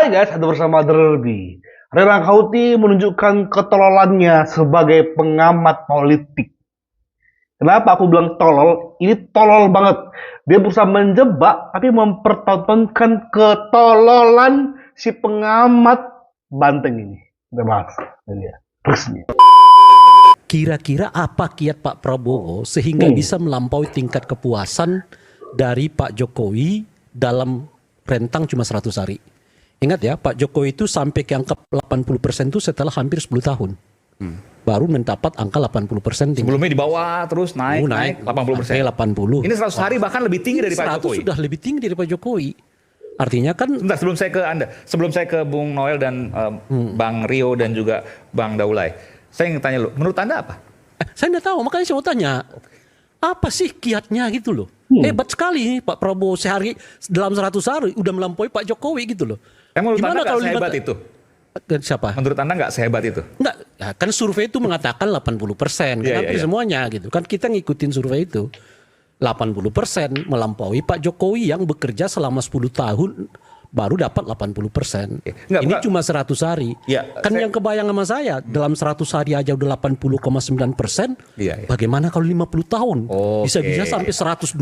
Hai guys, ada bersama Derby. Rerang Houthi menunjukkan ketololannya sebagai pengamat politik. Kenapa aku bilang tolol? Ini tolol banget. Dia berusaha menjebak, tapi mempertontonkan ketololan si pengamat Banteng ini. Udah bahas. Ini dia. Resmi. Kira-kira apa kiat Pak Prabowo sehingga bisa melampaui tingkat kepuasan dari Pak Jokowi dalam rentang cuma 100 hari? Ingat ya, Pak Jokowi itu sampai ke angka 80% itu setelah hampir 10 tahun. Baru mendapat angka 80%. Sebelumnya di bawah terus naik 80%. 80. Ini 100 hari bahkan lebih tinggi dari Pak 100 Jokowi. sudah lebih tinggi dari Pak Jokowi. Artinya kan Sebentar, sebelum saya ke Bung Noel dan Bang Rio dan juga Bang Daulay, saya ingin tanya lu, menurut Anda apa? saya nggak tahu, makanya saya mau tanya. Apa sih kiatnya gitu loh. Hebat sekali Pak Prabowo sehari dalam 100 hari udah melampaui Pak Jokowi gitu loh. Menurut Gimana Anda kalau nggak sehebat itu? Siapa? Menurut Anda nggak sehebat itu? Enggak, ya kan survei itu mengatakan 80%. Kenapa semuanya gitu? Kan kita ngikutin survei itu. 80% melampaui Pak Jokowi yang bekerja selama 10 tahun baru dapat 80%. Ini cuma 100 hari. Ya, kan yang kebayang sama saya, dalam 100 hari aja udah 80,9%. Bagaimana kalau 50 tahun? Bisa-bisa sampai 120-130%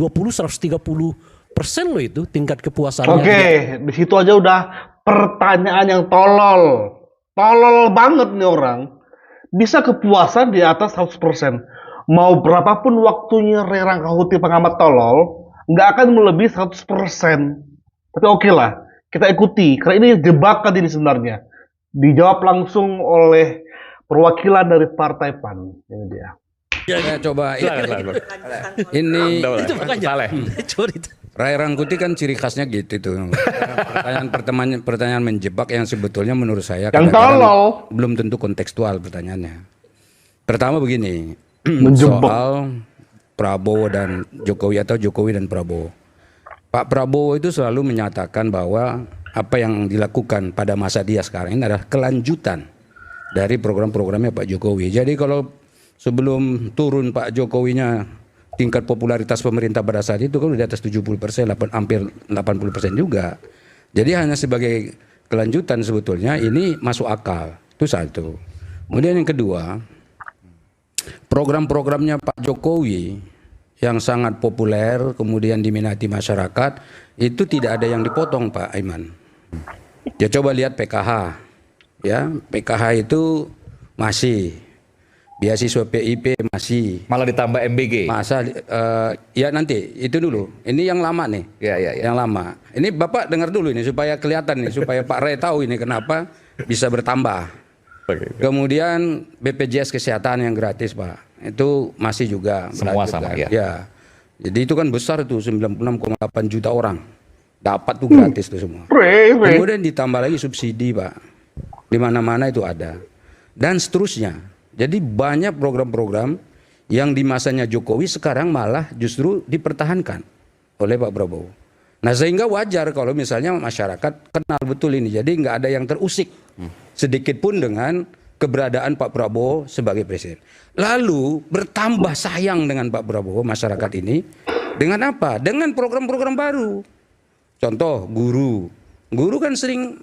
loh itu tingkat kepuasannya. Oke, di situ aja udah pertanyaan yang tolol. Tolol banget nih orang. Bisa kepuasan di atas 100%. Mau berapapun waktunya Rerang Houthi pengamat tolol, nggak akan melebihi 100%. Tapi oke lah, kita ikuti. Karena ini jebakan ini sebenarnya. Dijawab langsung oleh perwakilan dari Partai PAN. Ini dia. Ya, coba ini Itu makanya. Rai Rangkuti kan ciri khasnya gitu tuh. Pertanyaan menjebak yang sebetulnya menurut saya Yang tolol. belum tentu kontekstual pertanyaannya. Pertama begini, Menjebak. soal Prabowo dan Jokowi atau Jokowi dan Prabowo. Pak Prabowo itu selalu menyatakan bahwa apa yang dilakukan pada masa dia sekarang ini adalah kelanjutan dari program-programnya Pak Jokowi. Jadi kalau sebelum turun Pak Jokowinya tingkat popularitas pemerintah pada saat itu kan udah di atas 70%, hampir 80% juga. Jadi hanya sebagai kelanjutan sebetulnya ini masuk akal. Itu satu. Kemudian yang kedua, program-programnya Pak Jokowi yang sangat populer kemudian diminati masyarakat itu tidak ada yang dipotong Pak Aiman. Ya coba lihat PKH. Ya, PKH itu masih, beasiswa PIP masih, malah ditambah MBG. masa ya nanti itu dulu. Ini yang lama nih. Yang lama. Ini Bapak dengar dulu ini supaya kelihatan nih, supaya Pak Ray tahu ini kenapa bisa bertambah. Kemudian BPJS Kesehatan yang gratis Pak. Itu masih juga semua sama ya. Ya. Jadi itu kan besar tuh 96,8 juta orang dapat tuh gratis tuh semua. Kemudian ditambah lagi subsidi Pak. Di mana-mana itu ada. Dan seterusnya. Jadi banyak program-program yang di masanya Jokowi sekarang malah justru dipertahankan oleh Pak Prabowo. Nah sehingga wajar kalau misalnya masyarakat kenal betul ini. Jadi nggak ada yang terusik sedikit pun dengan keberadaan Pak Prabowo sebagai presiden. Lalu bertambah sayang dengan Pak Prabowo masyarakat ini dengan apa? Dengan program-program baru. Contoh guru. Guru kan sering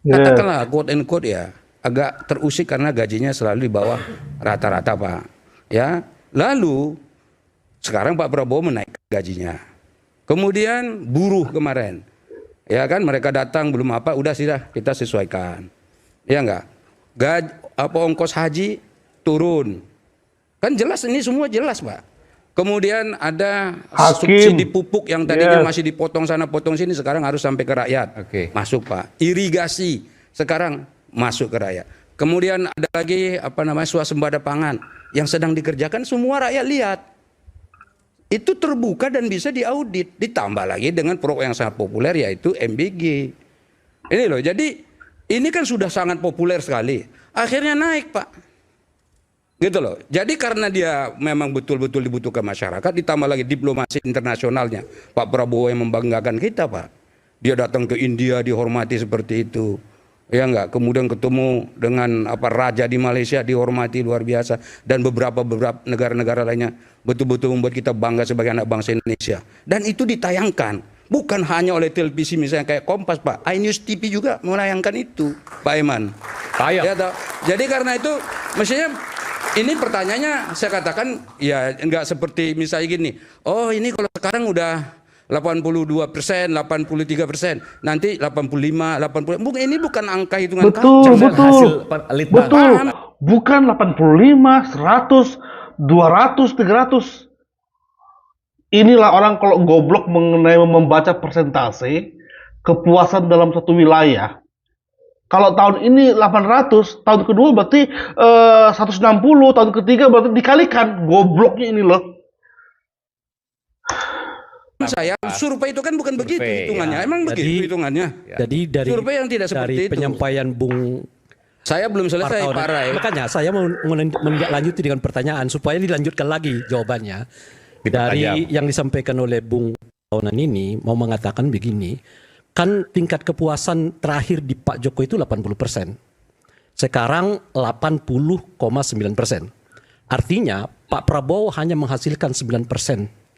katakanlah quote and quote ya agak terusik karena gajinya selalu di bawah rata-rata Pak. Ya. Lalu sekarang Pak Prabowo menaikkan gajinya. Kemudian buruh kemarin. Ya kan mereka datang belum apa udah sudah kita sesuaikan. Ya enggak? Ongkos haji turun. Kan jelas ini semua jelas Pak. Kemudian ada subsidi pupuk yang tadinya masih dipotong sana potong sini sekarang harus sampai ke rakyat. Masuk Pak. Irigasi sekarang masuk ke rakyat. Kemudian ada lagi swasembada pangan yang sedang dikerjakan semua rakyat lihat. Itu terbuka dan bisa diaudit. Ditambah lagi dengan program yang sangat populer yaitu MBG. Ini loh. Jadi ini kan sudah sangat populer sekali. Akhirnya naik Pak. Gitu loh. Jadi karena dia memang betul-betul dibutuhkan masyarakat, ditambah lagi diplomasi internasionalnya. Pak Prabowo yang membanggakan kita Pak. Dia datang ke India dihormati seperti itu. Ya enggak, kemudian ketemu dengan raja di Malaysia dihormati luar biasa dan beberapa negara-negara lainnya betul-betul membuat kita bangga sebagai anak bangsa Indonesia. Dan itu ditayangkan. Bukan hanya oleh televisi misalnya kayak Kompas, Pak. iNews TV juga menayangkan itu, Pak Eman. Ya, toh. Jadi karena itu mestinya ini pertanyaannya saya katakan ya enggak seperti misalnya gini. Oh ini kalau sekarang udah 82%, 83%, nanti 85, 80. Mungkin ini bukan angka hitungan Betul, kacang. betul. Litbang. Betul. Bukan 85, 100, 200, 300. Inilah orang kalau goblok mengenai membaca persentase kepuasan dalam satu wilayah. Kalau tahun ini 800, tahun kedua berarti 160, tahun ketiga berarti dikalikan. Gobloknya ini loh. Saya survei itu kan bukan begitu Survei, hitungannya. ya. Emang begitu Jadi- hitungannya. Jadi dari Survei yang tidak seperti dari itu. penyampaian Bung Saya belum selesai, Wartawan. Pak Rai. Makanya saya mau melanjuti dengan pertanyaan supaya dilanjutkan lagi jawabannya. Dari Dipertajam. yang disampaikan oleh Bung Tahunan ini mau mengatakan begini, kan tingkat kepuasan terakhir di Pak Jokowi itu 80%. Sekarang 80,9%. Artinya Pak Prabowo hanya menghasilkan 9%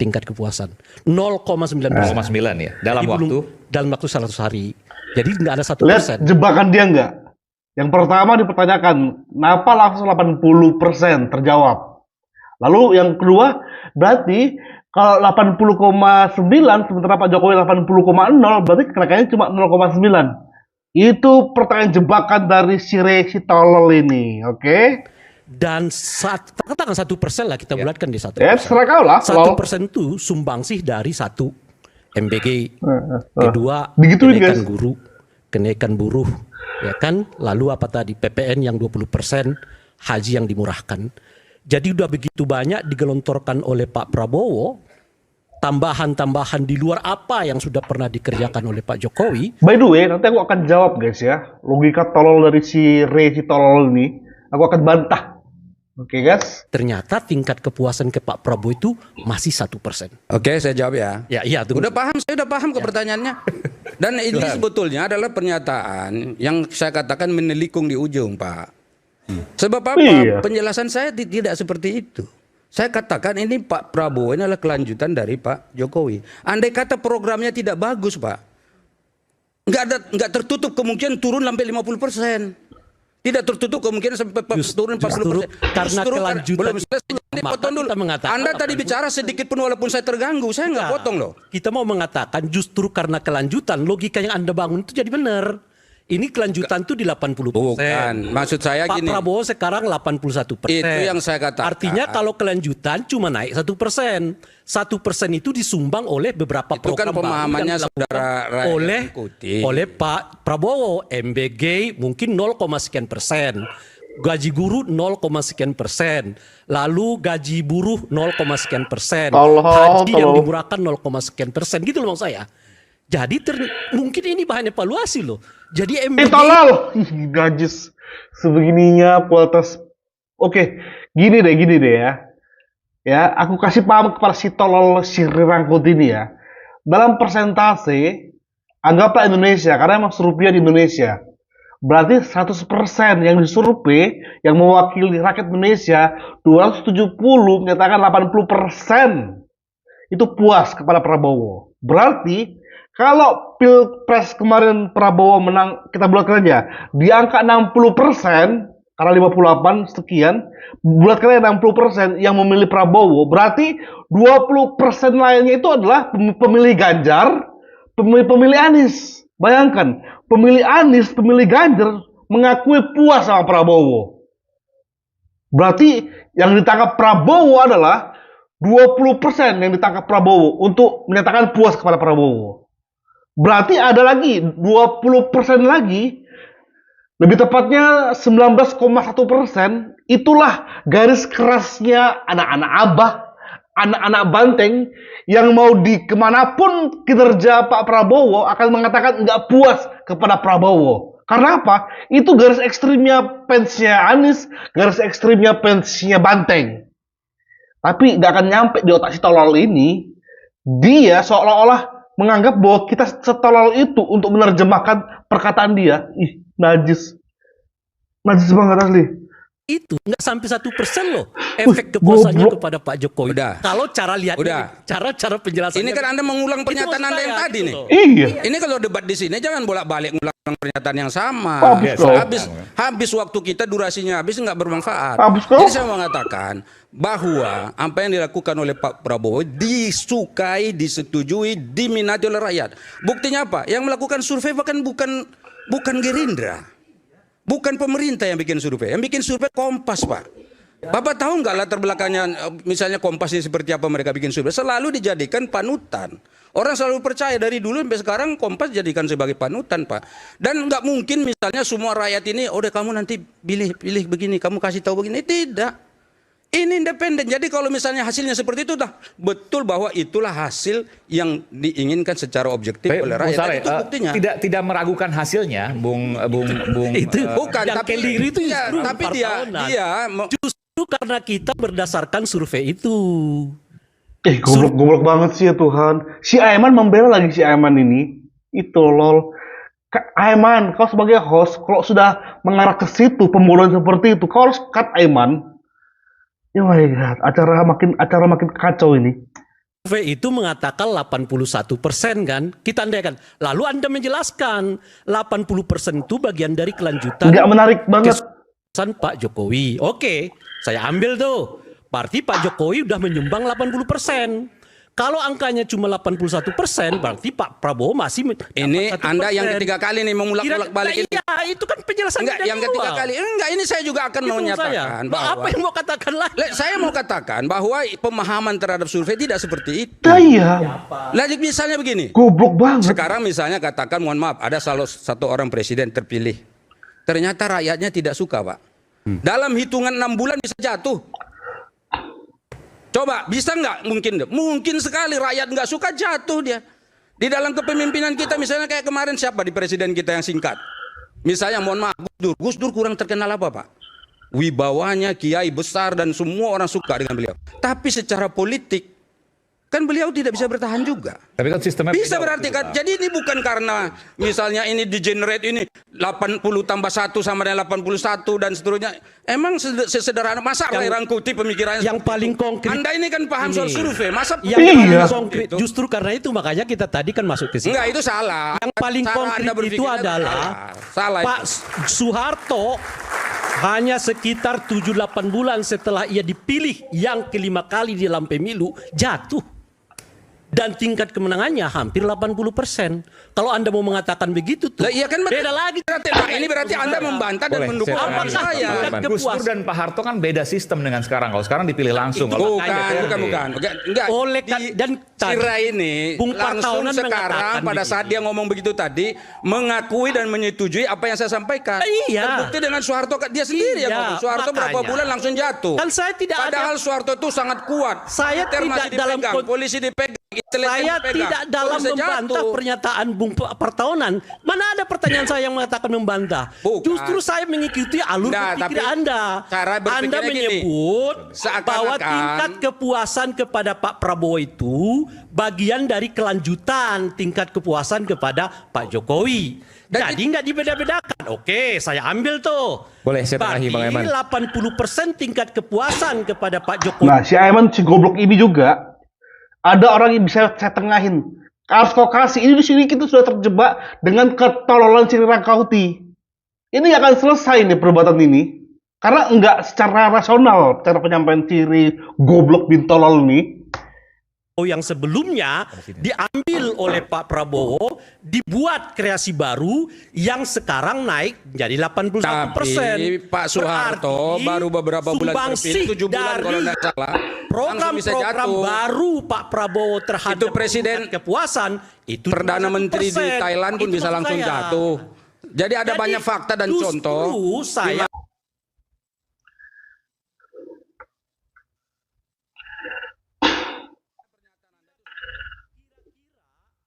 tingkat kepuasan. 0,9%. 0,9 ya. Dalam Jadi waktu dalam waktu 100 hari. Jadi nggak ada Lihat 1%. jebakan dia nggak? Yang pertama dipertanyakan, kenapa langsung 80% terjawab? Lalu yang kedua, berarti kalau 80,9 sementara Pak Jokowi 80,0 berarti kenaikannya cuma 0,9. Itu pertanyaan jebakan dari si tolol ini, oke? Dan katakan 1% lah kita bulatkan di 1%. Ya, terserah kau lah. 1% itu sumbangsih dari satu MBG, kedua Digituin, kenaikan guys. guru, kenaikan buruh, ya kan? Lalu apa tadi PPN yang 20%, haji yang dimurahkan. Jadi udah begitu banyak digelontorkan oleh Pak Prabowo, tambahan-tambahan di luar apa yang sudah pernah dikerjakan oleh Pak Jokowi. By the way, nanti aku akan jawab guys ya. Logika tolol dari si tolol ini, aku akan bantah. Oke guys? Ternyata tingkat kepuasan ke Pak Prabowo itu masih 1%. Oke, saya jawab ya. Ya, iya, tunggu. Udah paham, saya udah paham ke pertanyaannya. Dan ini sebetulnya adalah pernyataan yang saya katakan menelikung di ujung, Pak. Sebab apa? Iya. Penjelasan saya tidak seperti itu. Saya katakan ini Pak Prabowo ini adalah kelanjutan dari Pak Jokowi. Andai kata programnya tidak bagus, Pak, nggak tertutup kemungkinan turun sampai 50%. Tidak tertutup kemungkinan sampai turun 40%. Karena kelanjutan. Belum selesai. Jadi Maka potong dulu. kita mengatakan Anda tadi bicara sedikit pun walaupun saya terganggu, saya nggak potong loh. Kita mau mengatakan justru karena kelanjutan logika yang Anda bangun itu jadi benar. Ini kelanjutan tuh di 80%. Bukan, maksud saya Pak gini. Prabowo sekarang 81%. Itu yang saya katakan. Artinya kalau kelanjutan cuma naik 1%. 1% itu disumbang oleh beberapa Itu kan program baru pemahamannya yang dilakukan saudara Ray oleh ikuti. oleh Pak Prabowo. MBG mungkin 0, sekian persen. Gaji guru 0, sekian persen. Lalu gaji buruh 0, sekian persen. Haji yang dimurahkan 0, sekian persen. Gitu loh maksud saya. Jadi mungkin ini bahan evaluasi loh. Jadi MBG Tolol! Ih, najis. Sebegininya kualitas. Oke, gini deh ya. Ya, aku kasih paham kepada si tolol si Rangkut ini ya. Dalam persentase, anggaplah Indonesia, karena emang survei di Indonesia. Berarti 100% yang disurvei, yang mewakili rakyat Indonesia, 270 menyatakan 80% itu puas kepada Prabowo. Berarti kalau Pilpres kemarin Prabowo menang, kita bulatkan aja, di angka 60%, karena 58 sekian, bulatkan aja 60% yang memilih Prabowo, berarti 20% lainnya itu adalah pemilih Ganjar, pemilih Anies. Bayangkan, pemilih Anies, pemilih Ganjar mengakui puas sama Prabowo. Berarti yang ditangkap Prabowo adalah 20% yang ditangkap Prabowo untuk menyatakan puas kepada Prabowo. Berarti ada lagi 20% lagi, lebih tepatnya 19,1%, itulah garis kerasnya anak-anak Abah, anak-anak Banteng yang mau di kemanapun kinerja Pak Prabowo akan mengatakan nggak puas kepada Prabowo. Karena apa? Itu garis ekstrimnya fansnya Anies, garis ekstrimnya fansnya Banteng. Tapi nggak akan nyampe di otak si tolol ini. Dia seolah-olah menganggap bahwa kita setolol itu untuk menerjemahkan perkataan dia. Ih, najis. Najis banget asli. itu nggak sampai 1% loh efek kepuasannya goblok. kepada Pak Jokowi. Udah. Kalau cara lihat cara penjelasannya. Ini kan Anda mengulang pernyataan maksud Anda yang saya, tadi gitu nih. loh. Iya. Ini kalau debat di sini jangan bolak-balik ngulang pernyataan yang sama. Habis kau. Habis waktu kita durasinya habis nggak bermanfaat. Habis kau. Jadi saya mengatakan bahwa apa yang dilakukan oleh Pak Prabowo disukai, disetujui, diminati oleh rakyat. Buktinya apa? Yang melakukan survei bahkan bukan Gerindra. Bukan pemerintah yang bikin survei. Yang bikin survei Kompas, Pak. Bapak tahu nggak latar belakangnya misalnya Kompas ini seperti apa mereka bikin survei? Selalu dijadikan panutan. Orang selalu percaya dari dulu sampai sekarang Kompas jadikan sebagai panutan, Pak. Dan nggak mungkin misalnya semua rakyat ini, oh deh kamu nanti pilih begini, kamu kasih tahu begini. Tidak. Ini independen. Jadi kalau misalnya hasilnya seperti itu, dah betul bahwa itulah hasil yang diinginkan secara objektif oleh rakyat. Dan itu buktinya. Tidak meragukan hasilnya, Bung. Itu Bukan, yang tapi keliru itu ya, justru tapi Pak dia Tahunan. Justru karena kita berdasarkan survei itu. Goblok banget sih ya Tuhan. Si Aiman membela lagi si Aiman ini. Itu lol. Aiman, kau sebagai host, kalau sudah mengarah ke situ pembodohan seperti itu, kau harus cut Aiman. Ya my God, acara makin kacau ini. Survei itu mengatakan 81% kan, kita andaikan. Lalu Anda menjelaskan 80% itu bagian dari kelanjutan. Nggak menarik banget. Kesan Pak Jokowi. Oke, saya ambil tuh. Berarti Pak Jokowi udah menyumbang 80%. Kalau angkanya cuma 81%, berarti Pak Prabowo masih ini 81%. Anda yang ketiga kali nih mengulak-ulak balik ini. Iya, itu kan penjelasan Enggak, yang ketiga kali. Enggak, ini saya juga akan menyatakan bahwa apa yang mau katakan lagi? saya mau katakan bahwa pemahaman terhadap survei tidak seperti itu. Iya. Lagi misalnya begini. Goblok banget. Sekarang misalnya katakan mohon maaf ada salah satu orang presiden terpilih. Ternyata rakyatnya tidak suka, Pak. Dalam hitungan 6 bulan bisa jatuh. Coba bisa nggak? Mungkin sekali rakyat nggak suka jatuh dia. Di dalam kepemimpinan kita misalnya kayak kemarin siapa di presiden kita yang singkat? Misalnya mohon maaf Gus Dur kurang terkenal apa, Pak? Wibawanya kiai besar dan semua orang suka dengan beliau. Tapi secara politik kan beliau tidak bisa bertahan juga. Tapi kan sistemnya Bisa beda berarti waktu itu, kan. Pak. Jadi ini bukan karena misalnya ini degenerate ini 80 tambah 1 sama dengan 81 dan seterusnya. Emang sesederhana masa Rangkuti pemikirannya Yang paling konkret. Anda ini kan paham soal survei. Masa Yang Iya. paling konkret. Justru karena itu makanya kita tadi kan masuk ke situ. enggak itu salah. Yang paling Cara konkret Anda itu berpikirnya adalah salah Pak itu. Soeharto hanya sekitar 7-8 bulan setelah ia dipilih yang kelima kali di dalam pemilu jatuh. Dan tingkat kemenangannya hampir 80%. Kalau Anda mau mengatakan begitu tuh, Lah, iya kan beda lagi. Ini berarti Anda membantah dan Boleh, mendukung saya apa tanya. saya. Apakah Gus Dur dan Pak Harto kan beda sistem dengan sekarang. Kalau sekarang dipilih langsung. Itu Kalau Bukan. Enggak. Oleh kan- Di dan tadi, Sira ini Bung langsung Partaunan sekarang mengatakan pada saat dia ngomong begitu tadi mengakui dan menyetujui apa yang saya sampaikan. Iya. Terbukti dengan Soeharto dia sendiri yang Iya, ngomong. Soeharto berapa makanya. bulan langsung jatuh. Kan saya tidak Padahal ada. Soeharto itu sangat kuat. Saya Militer masih tidak dalam dipegang, polisi dipegang, intelijen Saya dipegang. tidak dalam Kok bisa membantah jatuh? pernyataan Bung Partaunan. Mana ada pertanyaan saya yang mengatakan membantah? Bukan. Justru saya mengikuti alur Nah, berpikir tapi Anda. cara berpikirnya Anda gini, menyebut seakan-akan- bahwa tingkat kepuasan kepada Pak Prabowo itu bagian dari kelanjutan tingkat kepuasan kepada Pak Jokowi. Dan Jadi nggak dibeda-bedakan. Oke, saya ambil tuh. Boleh, saya tengahi, Bang Eman. 80% tingkat kepuasan kepada Pak Jokowi. Nah, si Aiman si goblok ini juga ada orang yang bisa saya tengahin. Harus kau kasih. Ini di sini kita sudah terjebak dengan ketololan Sri Rangkauti. Ini nggak akan selesai nih perdebatan ini. Karena nggak secara rasional cara penyampaian Sri goblok bin tolol ini. Yang sebelumnya diambil oleh Pak Prabowo, dibuat kreasi baru yang sekarang naik menjadi 81%. Tapi Pak Soeharto Berarti baru beberapa bulan sumbangsih terpilih, 7 bulan kalau dari tidak salah, langsung bisa program-program jatuh. baru Pak Prabowo terhadap Itu presiden tingkat kepuasan itu Perdana Menteri di 1%. Thailand pun Itu bisa maksud langsung saya. jatuh. Jadi ada Jadi, banyak fakta dan justru contoh. saya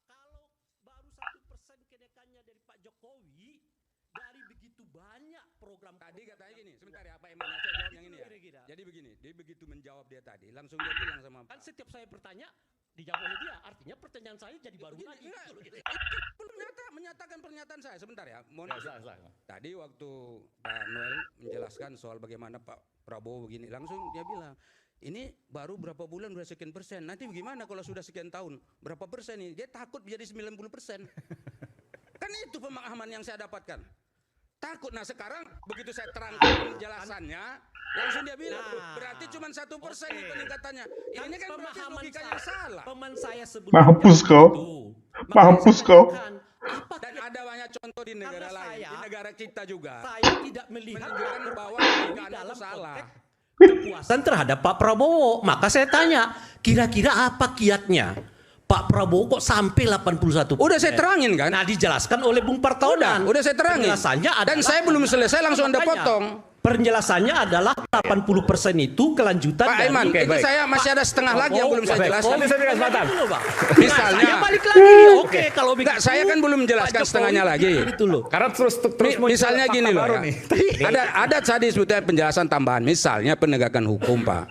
kalau baru 1% kenaikannya dari Pak Jokowi dari begitu banyak program Tadi katanya gini, sebentar ya Pak Eman, saya jawab yang ini ya. Kira-kira. Jadi begini, dia begitu menjawab dia tadi, langsung dia bilang sama kan setiap saya bertanya Dijawab oleh dia. Artinya pertanyaan saya jadi baru lagi. Belum menyatakan pernyataan saya sebentar ya. Tadi waktu Pak Noel menjelaskan soal bagaimana Pak Prabowo begini, langsung dia bilang, ini baru berapa bulan udah sekian persen. Nanti bagaimana kalau sudah sekian tahun? Berapa persen ini? Dia takut menjadi 90%. Kan itu pemahaman yang saya dapatkan. Takut. Nah sekarang begitu saya terangkan penjelasannya, langsung dia bilang berarti cuma 1% nih peningkatannya. Ini kan berarti logikanya salah. Paman saya sebelum Mampus kau. Mampus kau. Dan ada banyak contoh di negara lain, di negara kita juga. Saya tidak melihat menunjukkan bahwa dalam salah. Kepuasan terhadap Pak Prabowo. Maka saya tanya, kira-kira apa kiatnya Pak Prabowo kok sampai 81%? Udah saya terangin kan? Nah, dijelaskan oleh Bung Partonan. Udah saya terangin. Penjelasannya adalah, dan saya belum selesai langsung Anda potong. Penjelasannya adalah 80% itu kelanjutan Pak Aiman, itu saya masih ada setengah lagi yang belum saya jelaskan. Misalnya balik lagi. Oke, kalau begitu. Saya kan belum menjelaskan setengahnya lagi. Karena terus misalnya gini loh ya. Ada tadi sebetulnya penjelasan tambahan. Misalnya penegakan hukum, Pak.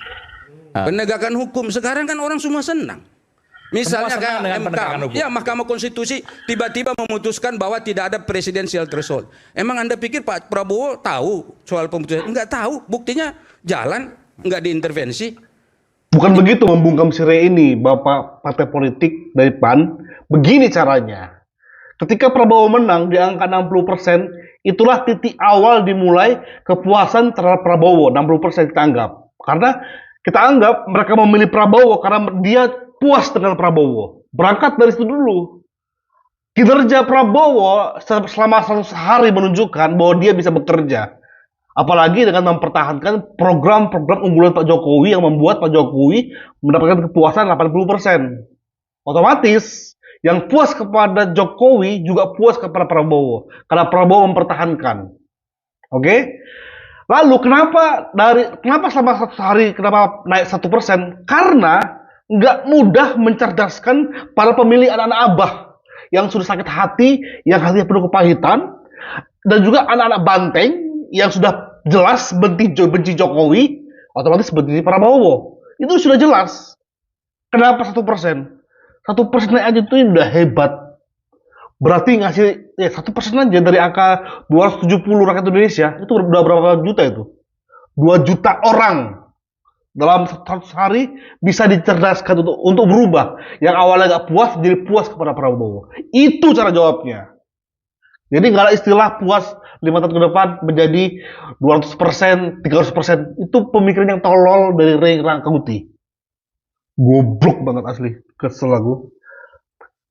Penegakan hukum sekarang kan orang semua senang. Misalnya kayak MK, ya Mahkamah Konstitusi tiba-tiba memutuskan bahwa tidak ada presidensial threshold. Emang Anda pikir Pak Prabowo tahu soal pemutusan? Enggak tahu. Buktinya jalan, enggak diintervensi. Bukan begitu membungkam Sire ini, Bapak partai politik dari PAN. Begini caranya. Ketika Prabowo menang di angka 60%, itulah titik awal dimulai kepuasan terhadap Prabowo. 60% kita anggap. Karena kita anggap mereka memilih Prabowo karena dia puas dengan Prabowo. Berangkat dari situ dulu. Kinerja Prabowo selama 100 hari menunjukkan bahwa dia bisa bekerja. Apalagi dengan mempertahankan program-program unggulan Pak Jokowi yang membuat Pak Jokowi mendapatkan kepuasan 80%. Otomatis yang puas kepada Jokowi juga puas kepada Prabowo. Karena Prabowo mempertahankan. Oke? Lalu kenapa selama 100 hari kenapa naik 1%? Karena nggak mudah mencerdaskan para pemilih anak-anak Abah yang sudah sakit hati, yang hatinya penuh kepahitan, dan juga anak-anak banteng yang sudah jelas benci Jokowi, otomatis benci Prabowo. Itu sudah jelas. Kenapa 1%? 1% naik aja itu udah hebat. Berarti ngasih 1% aja dari angka 270 rakyat Indonesia, itu udah berapa juta itu? 2 juta orang. Dalam 100 hari bisa dicerdaskan untuk berubah. Yang awalnya gak puas jadi puas kepada Prabowo. Itu cara jawabnya. Jadi gak ada istilah puas 5 tahun ke depan menjadi 200%, 300%. Itu pemikiran yang tolol dari Ray Rangkuti. Goblok banget asli. Kesel aku.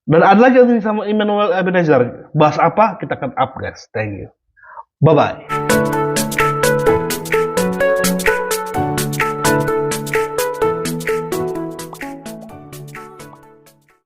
Dan ada lagi yang sama Immanuel Ebenezer. Bahas apa? Kita akan up guys. Thank you. Bye-bye.